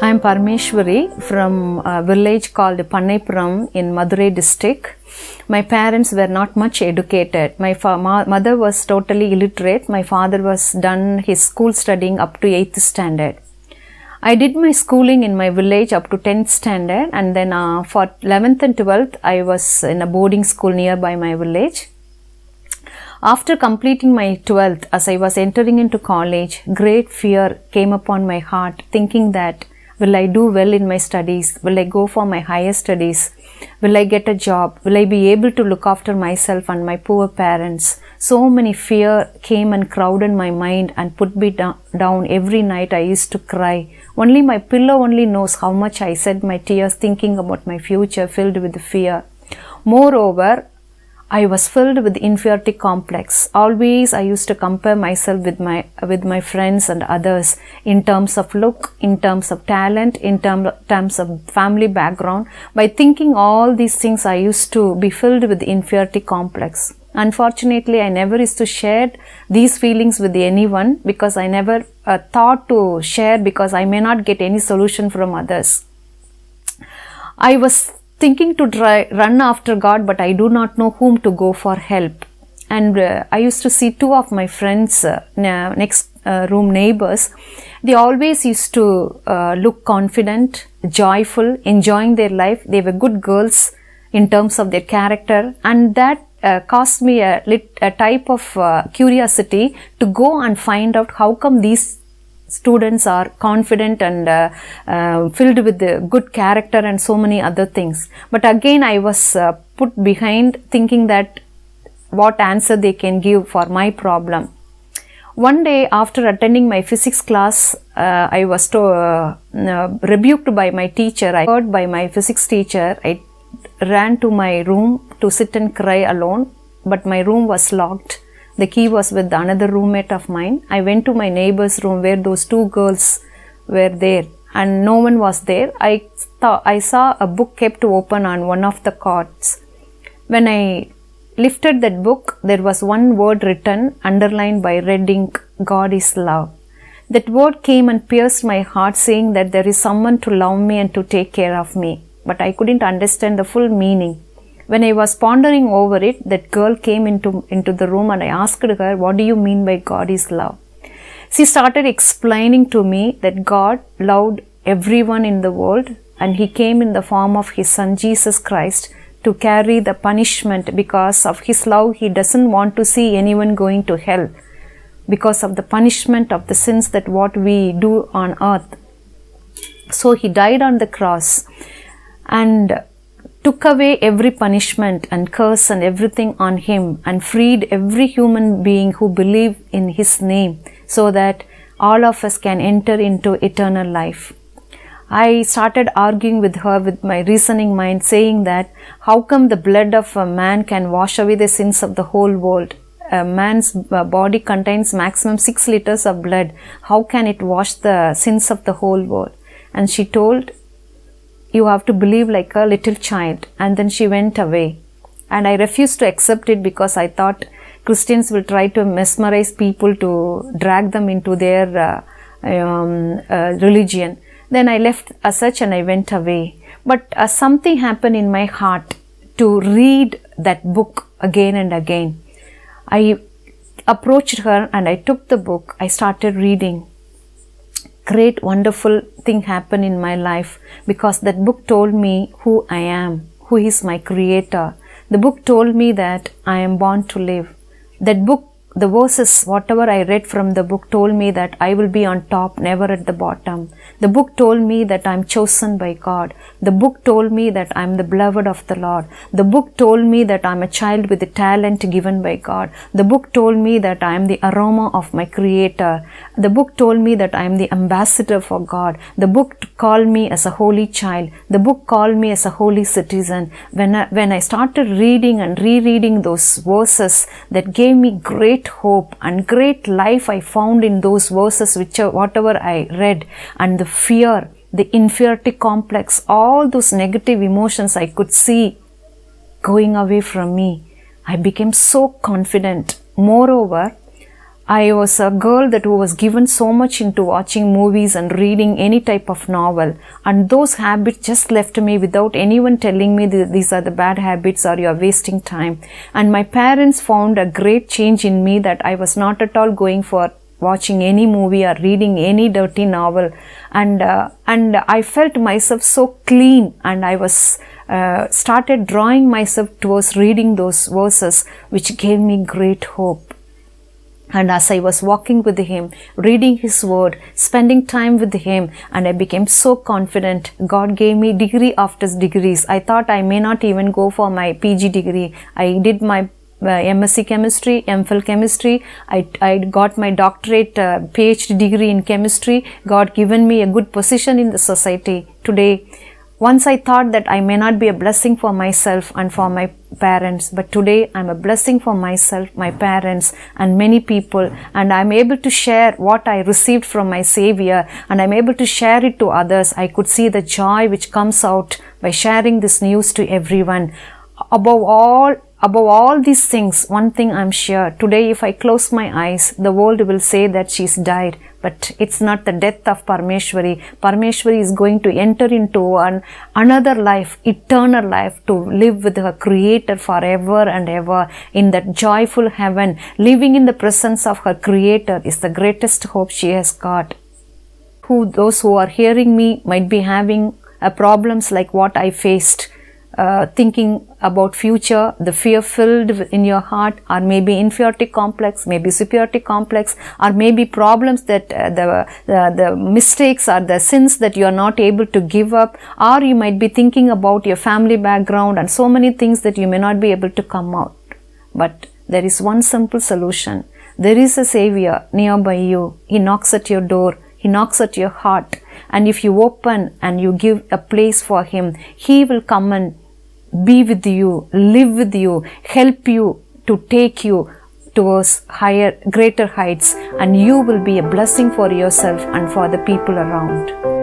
I am Parameshwari from a village called Pannaipuram in Madurai district. My parents were not much educated. My mother was totally illiterate. My father was done his school studying up to 8th standard. I did my schooling in my village up to 10th standard, and then for 11th and 12th I was in a boarding school nearby my village. After completing my 12th, as I was entering into college, great fear came upon my heart, thinking that will I do well in my studies? Will I go for my higher studies? Will I get a job? Will I be able to look after myself and my poor parents? So many fear came and crowded my mind and put me down. Every night I used to cry. Only my pillow only knows how much I shed my tears thinking about my future, filled with fear. Moreover, I was filled with inferiority complex. Always I used to compare myself with my friends and others in terms of look, in terms of talent, in terms of family background. By thinking all these things, I used to be filled with inferiority complex. Unfortunately, I never used to share these feelings with anyone because I never thought to share because I may not get any solution from others. I was thinking to run after God, but I do not know whom to go for help. And I used to see two of my friends, next room neighbors. They always used to look confident, joyful, enjoying their life. They were good girls in terms of their character, and that caused me a type of curiosity to go and find out how come these students are confident and filled with the good character and so many other things. But again I was put behind thinking that what answer they can give for my problem. One day after attending my physics class, I was rebuked by my teacher. I heard by my physics teacher. I ran to my room to sit and cry alone, but my room was locked. The key was with another roommate of mine. I went to my neighbor's room where those two girls were there and no one was there. I saw a book kept open on one of the cots. When I lifted that book, there was one word written, underlined by red ink, God is love. That word came and pierced my heart, saying that there is someone to love me and to take care of me. But I couldn't understand the full meaning. When I was pondering over it, that girl came into the room and I asked her, what do you mean by God is love? She started explaining to me that God loved everyone in the world and He came in the form of His Son Jesus Christ to carry the punishment. Because of His love, He doesn't want to see anyone going to hell because of the punishment of the sins that what we do on earth. So He died on the cross and took away every punishment and curse and everything on Him and freed every human being who believed in His name so that all of us can enter into eternal life. I started arguing with her with my reasoning mind, saying that how come the blood of a man can wash away the sins of the whole world? A man's body contains maximum 6 liters of blood. How can it wash the sins of the whole world? And she told, you have to believe like a little child. And then she went away. And I refused to accept it because I thought Christians will try to mesmerize people to drag them into their religion. Then I left as such and I went away. But something happened in my heart to read that book again and again. I approached her and I took the book. I started reading. Great wonderful thing happened in my life because that book told me who I am, who is my creator. The book told me that I am born to live. That book, the verses, whatever I read from the book told me that I will be on top, never at the bottom. The book told me that I am chosen by God. The book told me that I am the beloved of the Lord. The book told me that I am a child with a talent given by God. The book told me that I am the aroma of my Creator. The book told me that I am the ambassador for God. The book called me as a holy child. The book called me as a holy citizen. When I started reading and rereading those verses, that gave me great hope and great life I found in those verses, whatever I read, and the fear, the inferiority complex, all those negative emotions I could see going away from me. I became so confident. Moreover, I was a girl that who was given so much into watching movies and reading any type of novel, and those habits just left me without anyone telling me that these are the bad habits or you are wasting time. And my parents found a great change in me, that I was not at all going for watching any movie or reading any dirty novel, and I felt myself so clean, and I was started drawing myself towards reading those verses, which gave me great hope. And as I was walking with him, reading his word, spending time with him, and I became so confident. God gave me degree after degrees. I thought I may not even go for my PG degree. I did my MSc chemistry, MPhil chemistry. I got my doctorate, PhD degree in chemistry. God given me a good position in the society today. Once I thought that I may not be a blessing for myself and for my parents, but today I'm a blessing for myself, my parents, and many people, and I'm able to share what I received from my Savior, and I'm able to share it to others. I could see the joy which comes out by sharing this news to everyone. Above all these things, one thing I'm sure, today if I close my eyes, the world will say that she's died. But it's not the death of Parmeshwari. Parmeshwari is going to enter into another life, eternal life, to live with her Creator forever and ever in that joyful heaven. Living in the presence of her Creator is the greatest hope she has got. Those who are hearing me might be having problems like what I faced. Thinking about future, the fear filled in your heart, or maybe inferiority complex, maybe superiority complex, or maybe problems that the mistakes or the sins that you are not able to give up, or you might be thinking about your family background and so many things that you may not be able to come out. But there is one simple solution. There is a Savior nearby you. He knocks at your door. He knocks at your heart. And if you open and you give a place for Him, He will come and be with you, live with you, help you to take you towards higher, greater heights, and you will be a blessing for yourself and for the people around.